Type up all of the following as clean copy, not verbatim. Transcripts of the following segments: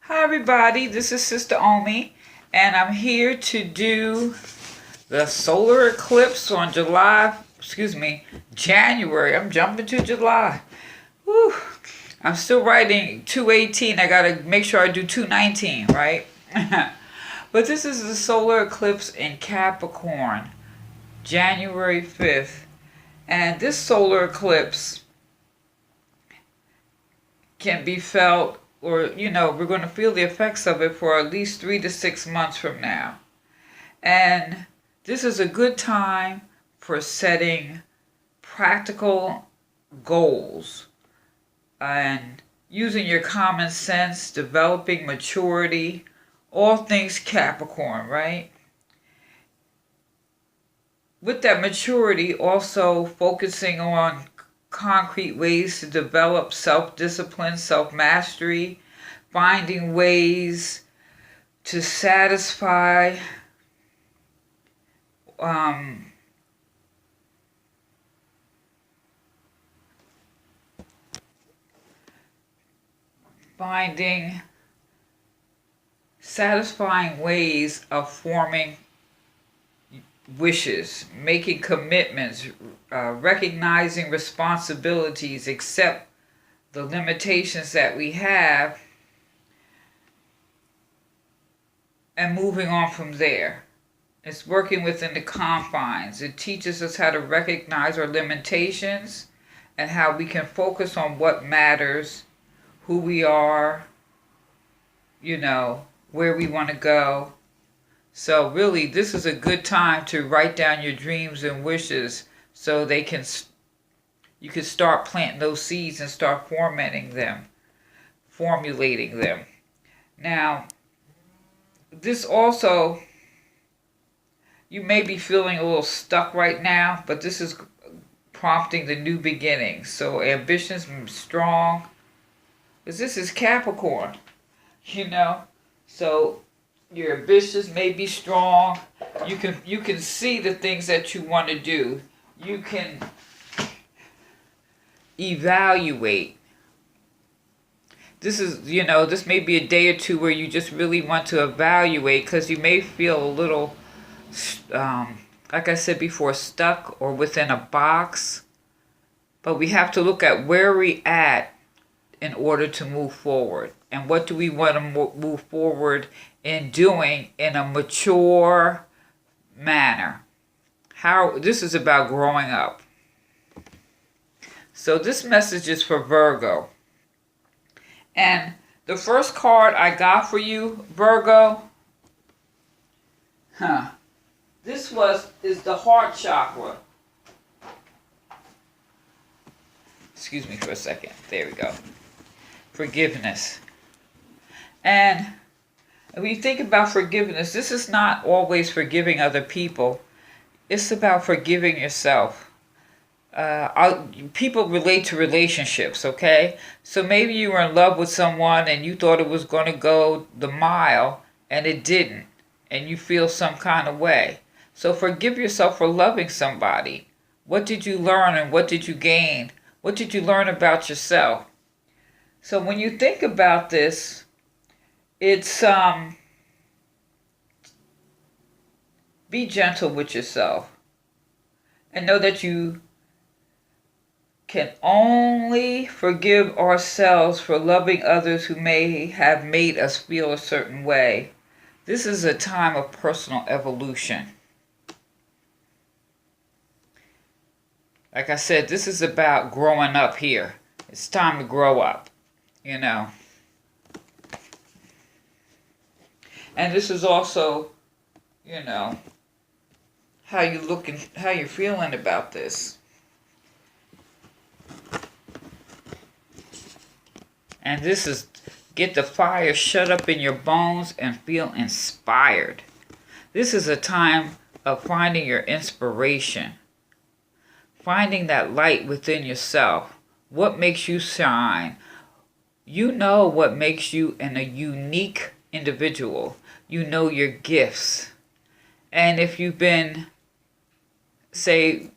Hi everybody, this is Sister Omi, and I'm here to do the solar eclipse on January. I'm jumping to July. Whew. I'm still writing 218. I gotta make sure I do 219, right? But this is the solar eclipse in Capricorn, January 5th. And this solar eclipse can be felt, or we're going to feel the effects of it for at least 3 to 6 months from now. And this is a good time for setting practical goals and using your common sense, developing maturity, all things Capricorn, right? With that maturity, also focusing on concrete ways to develop self-discipline, self-mastery, finding ways to satisfy finding satisfying ways of forming wishes, making commitments, recognizing responsibilities, accept the limitations that we have, and moving on from there. It's working within the confines. It teaches us how to recognize our limitations and how we can focus on what matters, who we are, where we want to go. So really, this is a good time to write down your dreams and wishes so you can start planting those seeds and start formulating them. Now, this also, you may be feeling a little stuck right now, but this is prompting the new beginning. So ambitions strong, because this is Capricorn, So your ambitions may be strong. You can see the things that you want to do. You can evaluate. This may be a day or two where you just really want to evaluate, because you may feel a little, like I said before, stuck or within a box. But we have to look at where we're at in order to move forward. And what do we want to move forward in doing in a mature manner? This is about growing up. So this message is for Virgo. And the first card I got for you, Virgo, is the heart chakra. Excuse me for a second. There we go. Forgiveness. And when you think about forgiveness, this is not always forgiving other people. It's about forgiving yourself. People relate to relationships, okay? So maybe you were in love with someone and you thought it was going to go the mile and it didn't. And you feel some kind of way. So forgive yourself for loving somebody. What did you learn and what did you gain? What did you learn about yourself? So when you think about this, it's be gentle with yourself and know that you can only forgive ourselves for loving others who may have made us feel a certain way. This is a time of personal evolution. Like I said, this is about growing up here. It's time to grow up, And this is also, how you're feeling about this. And this is get the fire shut up in your bones and feel inspired. This is a time of finding your inspiration. Finding that light within yourself. What makes you shine? You know what makes you a unique individual. You know your gifts. And if you've been, say,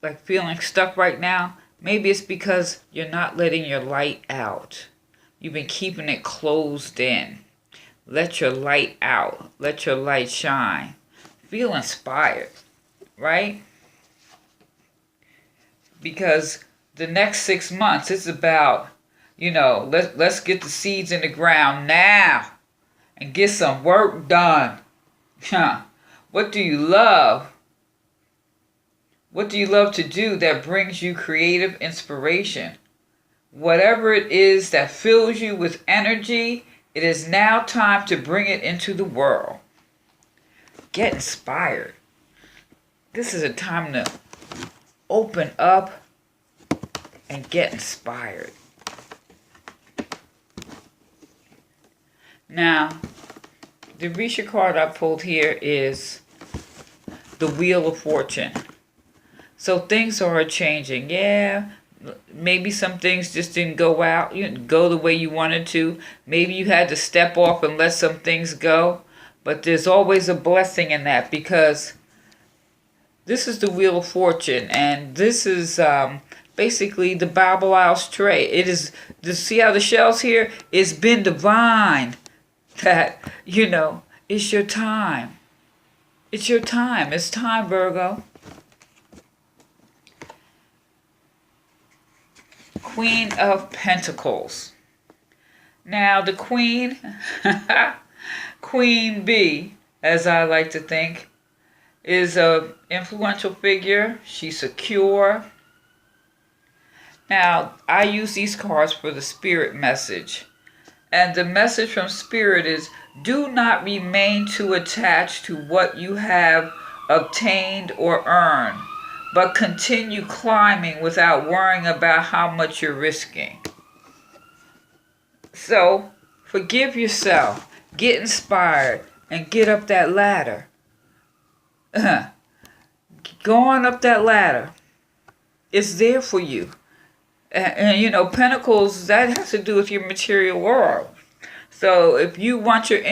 like feeling stuck right now, maybe it's because you're not letting your light out. You've been keeping it closed in. Let your light out. Let your light shine. Feel inspired, right? Because the next 6 months is about, let's get the seeds in the ground now and get some work done. What do you love? What do you love to do that brings you creative inspiration? Whatever it is that fills you with energy, it is now time to bring it into the world. Get inspired. This is a time to open up and get inspired. Now, the Risha card I pulled here is the Wheel of Fortune. So things are changing. Yeah, maybe some things just didn't go the way you wanted to. Maybe you had to step off and let some things go. But there's always a blessing in that, because this is the Wheel of Fortune, and this is basically the Bible House tray. It is, see how the shells here? It's been divine that, it's your time. It's your time. It's time, Virgo. Queen of Pentacles. Now, the Queen, Queen Bee, as I like to think, is an influential figure. She's secure. Now, I use these cards for the spirit message. And the message from spirit is, do not remain too attached to what you have obtained or earned, but continue climbing without worrying about how much you're risking. So, forgive yourself, get inspired, and get up that ladder. Go on up that ladder. It's there for you. And Pentacles, that has to do with your material world. So if you want your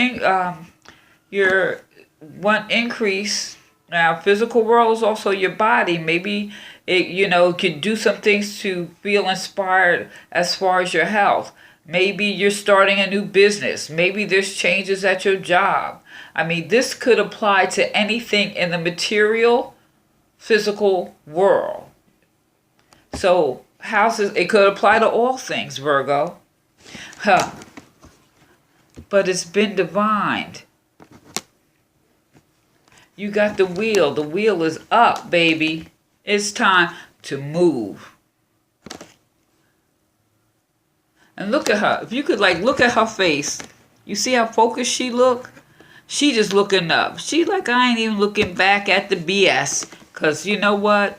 want increase, now physical world is also your body. Maybe it could do some things to feel inspired as far as your health. Maybe you're starting a new business. Maybe there's changes at your job. I mean, this could apply to anything in the material, physical world. So houses, it could apply to all things, Virgo. But it's been divined. You got the wheel. The wheel is up, baby. It's time to move. And look at her. If you could look at her face. You see how focused she look? She just looking up. She like, I ain't even looking back at the BS. Because you know what?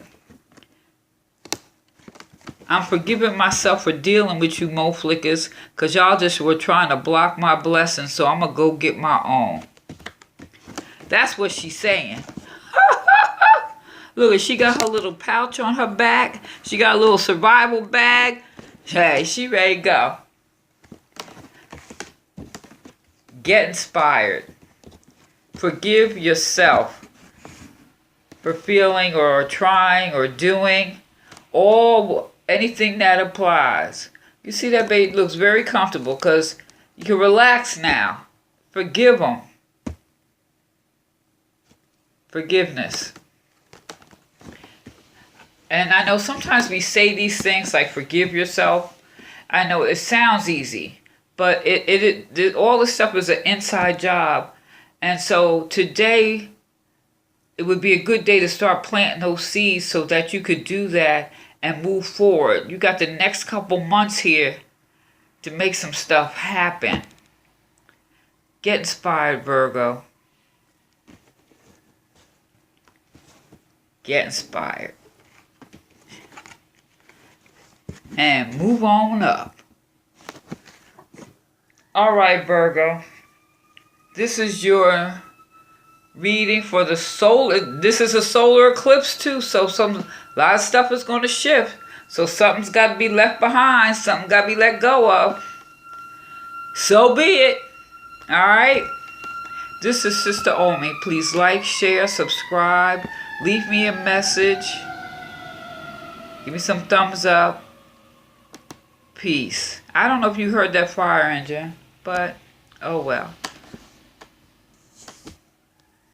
I'm forgiving myself for dealing with you moflickers, because y'all just were trying to block my blessings, so I'm going to go get my own. That's what she's saying. Look, she got her little pouch on her back. She got a little survival bag. Hey, she ready to go. Get inspired. Forgive yourself for feeling or trying or doing anything that applies. You see that baby looks very comfortable, because you can relax now. Forgive them. Forgiveness. And I know sometimes we say these things like forgive yourself. I know it sounds easy, but all this stuff is an inside job. And so today, it would be a good day to start planting those seeds so that you could do that and move forward. You got the next couple months here to make some stuff happen. Get inspired, Virgo. Get inspired. And move on up. All right, Virgo. This is your reading for the solar. This is a solar eclipse too, so a lot of stuff is going to shift. So something's got to be left behind. Something got to be let go of. So be it. All right. This is Sister Omi. Please like, share, subscribe. Leave me a message. Give me some thumbs up. Peace. I don't know if you heard that fire engine, but oh well.